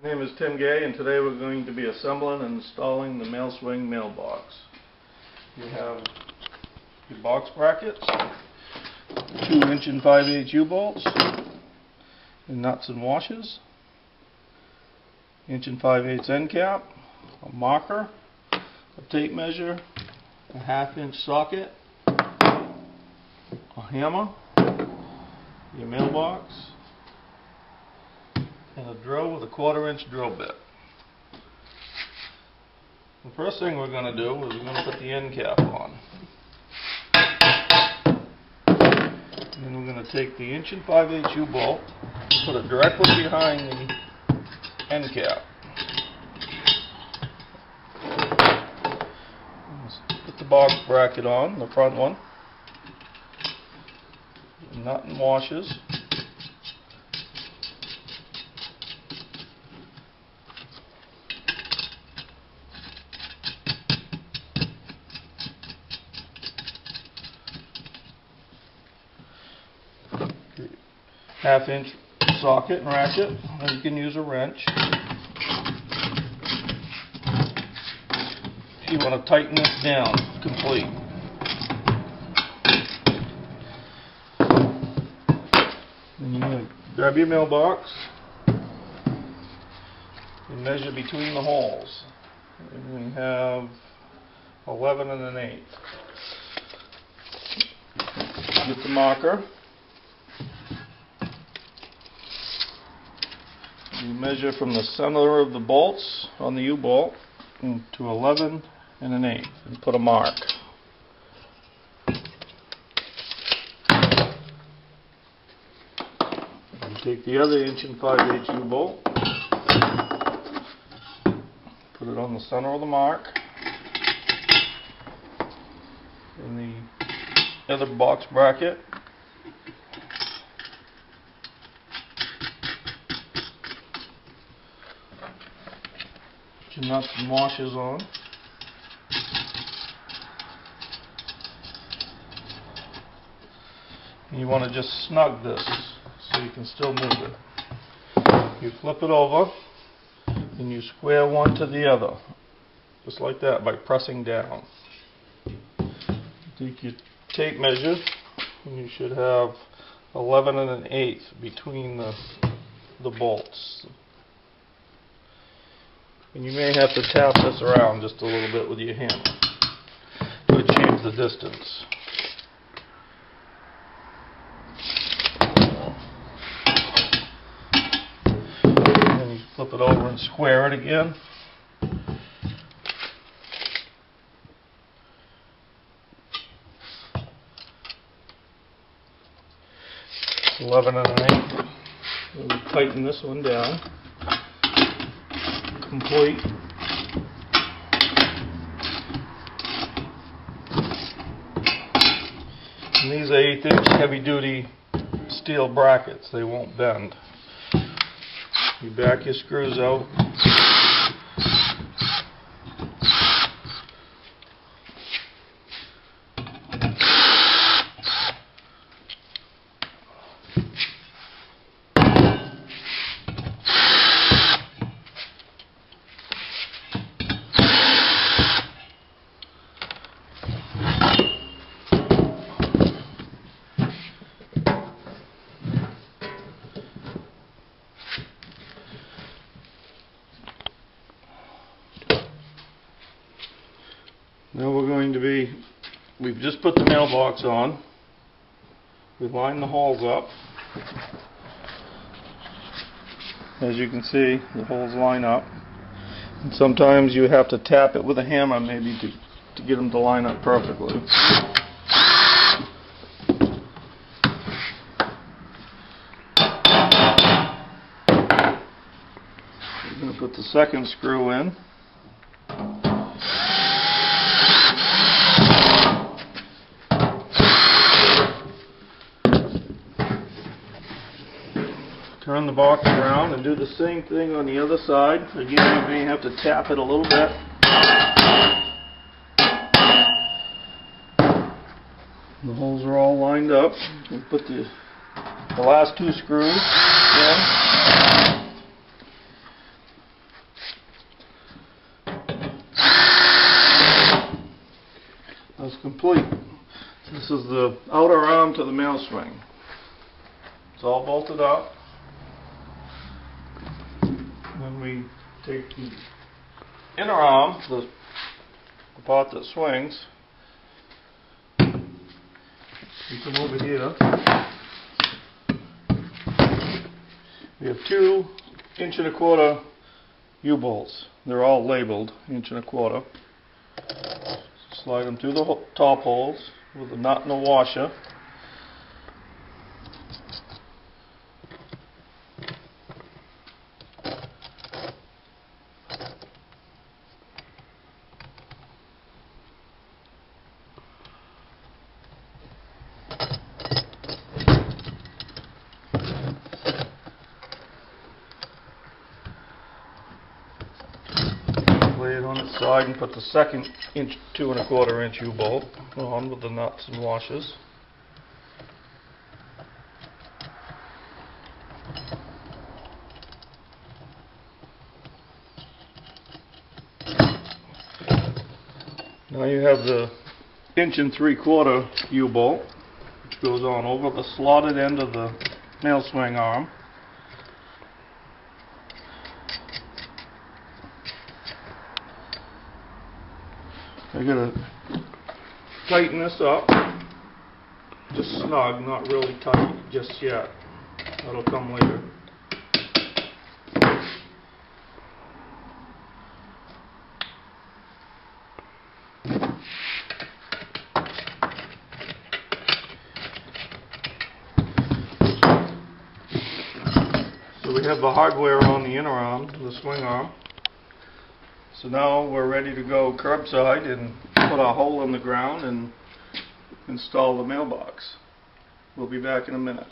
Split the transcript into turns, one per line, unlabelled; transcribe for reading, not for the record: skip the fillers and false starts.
My name is Tim Gay, and today we're going to be assembling and installing the MailSwing mailbox. You have your box brackets, 2" and 5/8 U-bolts, and nuts and washers, 1" and 5/8 end cap, a marker, a tape measure, a 1/2" socket, a hammer, your mailbox, and a drill with a 1/4" drill bit. The first thing we're going to do is we're going to put the end cap on. And then we're going to take the 1" and 5/8 U-bolt and put it directly behind the end cap. Put the box bracket on, the front one. Nut and washers. Okay. 1/2" socket and ratchet, or you can use a wrench. If you want to tighten this down complete. Then you're going to grab your mailbox and measure between the holes. And we have 11 1/8. Get the marker. You measure from the center of the bolts on the U-bolt to 11 1/8 and put a mark. And take the other 1" and 5/8 U-bolt, put it on the center of the mark, in the other box bracket. Put your nuts and washers on. And you want to just snug this so you can still move it. You flip it over and you square one to the other, just like that, by pressing down. Take your tape measure and you should have 11 1/8 between the bolts. And you may have to tap this around just a little bit with your hammer to achieve the distance. And you flip it over and square it again. It's 11 1/8. We'll tighten this one down. Complete. And these are 1/8" heavy duty steel brackets. They won't bend. You back your screws out. Now we've just put the mailbox on. We line the holes up. As you can see, the holes line up. And sometimes you have to tap it with a hammer maybe to get them to line up perfectly. We're going to put the second screw in. Turn the box around and do the same thing on the other side. Again, you may have to tap it a little bit. The holes are all lined up. We'll put the last two screws in. complete. This is the outer arm to the MailSwing. It's all bolted up. Then we take the inner arm, the part that swings. You come over here. We have 2 1.25" U-bolts. They're all labeled 1.25". Slide them through the top holes with a nut and a washer. Lay it on its side and put the second 2.25" U-bolt on with the nuts and washers. Now you have the 1.75" U-bolt, which goes on over the slotted end of the MailSwing arm. I gotta tighten this up, just snug, not really tight just yet. That'll come later. So we have the hardware on the inner arm, the swing arm. So now we're ready to go curbside and put a hole in the ground and install the mailbox. We'll be back in a minute.